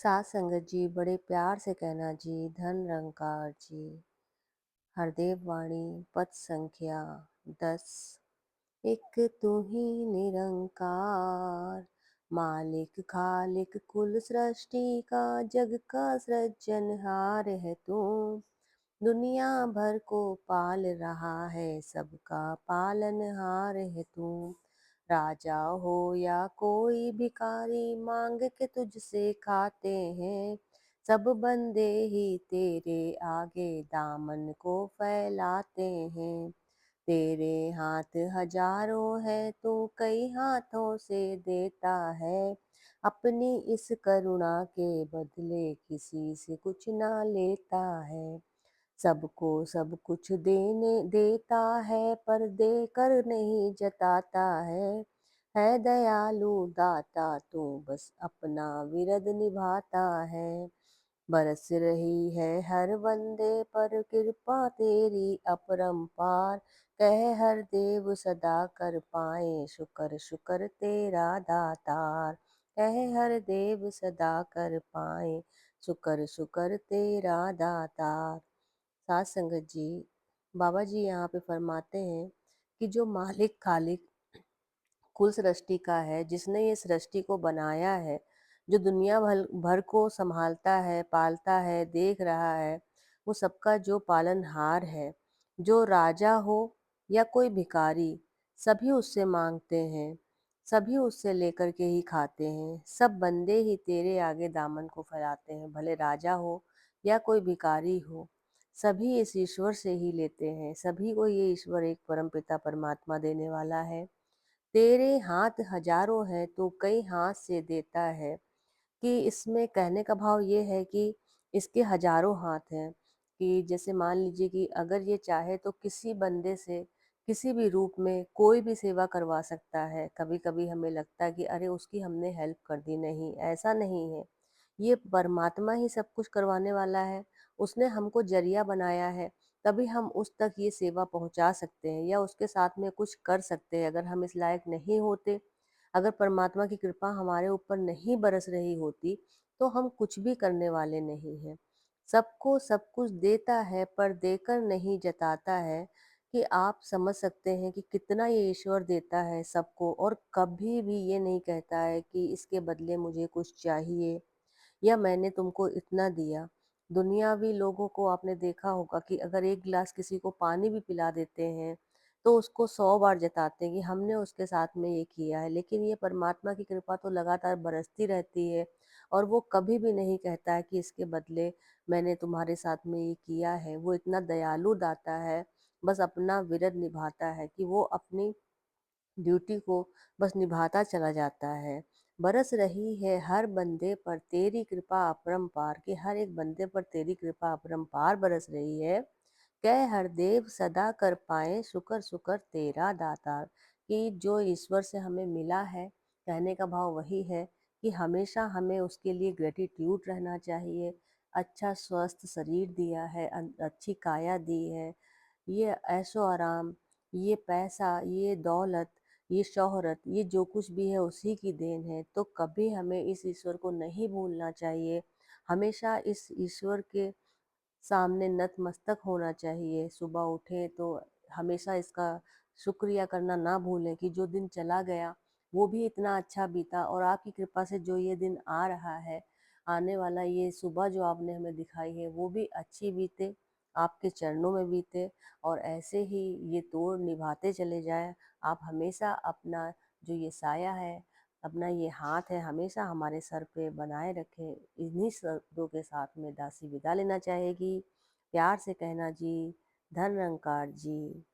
सात संगत जी, बड़े प्यार से कहना जी, धन रंकार जी। हरदेव वाणी पद संख्या 10। एक तू ही निरंकार, मालिक खालिक कुल सृष्टि का, जग का सृजनहार है तू। दुनिया भर को पाल रहा है, सबका पालनहार है तू। राजा हो या कोई भिखारी, मांग के तुझसे खाते हैं। सब बंदे ही तेरे आगे दामन को फैलाते हैं। तेरे हाथ हजारों है, तू कई हाथों से देता है। अपनी इस करुणा के बदले किसी से कुछ ना लेता है। सबको सब कुछ देने देता है, पर देकर नहीं जताता है दयालु दाता तू, बस अपना विरद निभाता है। बरस रही है हर बंदे पर कृपा तेरी अपरंपार, कह हर देव सदा कर पाए शुक्र शुक्र तेरा दातार। कह हर देव सदा कर पाए शुक्र शुक्र तेरा दातार। सात संगत जी, बाबा जी यहाँ पे फरमाते हैं कि जो मालिक खालिक कुल सृष्टि का है, जिसने ये सृष्टि को बनाया है, जो दुनिया भर भर को संभालता है, पालता है, देख रहा है, वो सबका जो पालनहार है। जो राजा हो या कोई भिखारी, सभी उससे मांगते हैं, सभी उससे लेकर के ही खाते हैं। सब बंदे ही तेरे आगे दामन को फैलाते हैं, भले राजा हो या कोई भिखारी हो, सभी इस ईश्वर से ही लेते हैं। सभी को ये ईश्वर एक परमपिता परमात्मा देने वाला है। तेरे हाथ हजारों हैं, तू कई हाथ से देता है। कि इसमें कहने का भाव ये है कि इसके हजारों हाथ हैं। कि जैसे मान लीजिए कि अगर ये चाहे तो किसी बंदे से किसी भी रूप में कोई भी सेवा करवा सकता है। कभी कभी हमें लगता है कि अरे उसकी हमने हेल्प कर दी, नहीं, ऐसा नहीं है। ये परमात्मा ही सब कुछ करवाने वाला है। उसने हमको जरिया बनाया है, तभी हम उस तक ये सेवा पहुंचा सकते हैं या उसके साथ में कुछ कर सकते हैं। अगर हम इस लायक नहीं होते, अगर परमात्मा की कृपा हमारे ऊपर नहीं बरस रही होती, तो हम कुछ भी करने वाले नहीं हैं। सबको सब कुछ देता है, पर देकर नहीं जताता है। कि आप समझ सकते हैं कि कितना ये ईश्वर देता है सबको, और कभी भी ये नहीं कहता है कि इसके बदले मुझे कुछ चाहिए या मैंने तुमको इतना दिया। दुनियावी लोगों को आपने देखा होगा कि अगर एक गिलास किसी को पानी भी पिला देते हैं, तो उसको 100 बार जताते हैं कि हमने उसके साथ में ये किया है। लेकिन ये परमात्मा की कृपा तो लगातार बरसती रहती है, और वो कभी भी नहीं कहता है कि इसके बदले मैंने तुम्हारे साथ में ये किया है। वो इतना दयालु दाता है, बस अपना विरद निभाता है कि वो अपनी ड्यूटी को बस निभाता चला जाता है। बरस रही है हर बंदे पर तेरी कृपा अपरंपार, कि हर एक बंदे पर तेरी कृपा अपरंपार बरस रही है। कह हर देव सदा कर पाए शुक्र शुक्र तेरा दातार। कि जो ईश्वर से हमें मिला है, कहने का भाव वही है कि हमेशा हमें उसके लिए ग्रेटिट्यूड रहना चाहिए। अच्छा स्वस्थ शरीर दिया है, अच्छी काया दी है, ये ऐशो आराम, ये पैसा, ये दौलत, ये शोहरत, ये जो कुछ भी है उसी की देन है। तो कभी हमें इस ईश्वर को नहीं भूलना चाहिए। हमेशा इस ईश्वर के सामने नतमस्तक होना चाहिए। सुबह उठें तो हमेशा इसका शुक्रिया करना ना भूलें कि जो दिन चला गया वो भी इतना अच्छा बीता, और आपकी कृपा से जो ये दिन आ रहा है, आने वाला ये सुबह जो आपने हमें दिखाई है, वो भी अच्छी बीते, आपके चरणों में बीते। और ऐसे ही ये तोड़ निभाते चले जाएं। आप हमेशा अपना जो ये साया है, अपना ये हाथ है, हमेशा हमारे सर पे बनाए रखें। इन्हीं शब्दों के साथ में दासी विदा लेना चाहेगी। प्यार से कहना जी, धन निरंकार जी।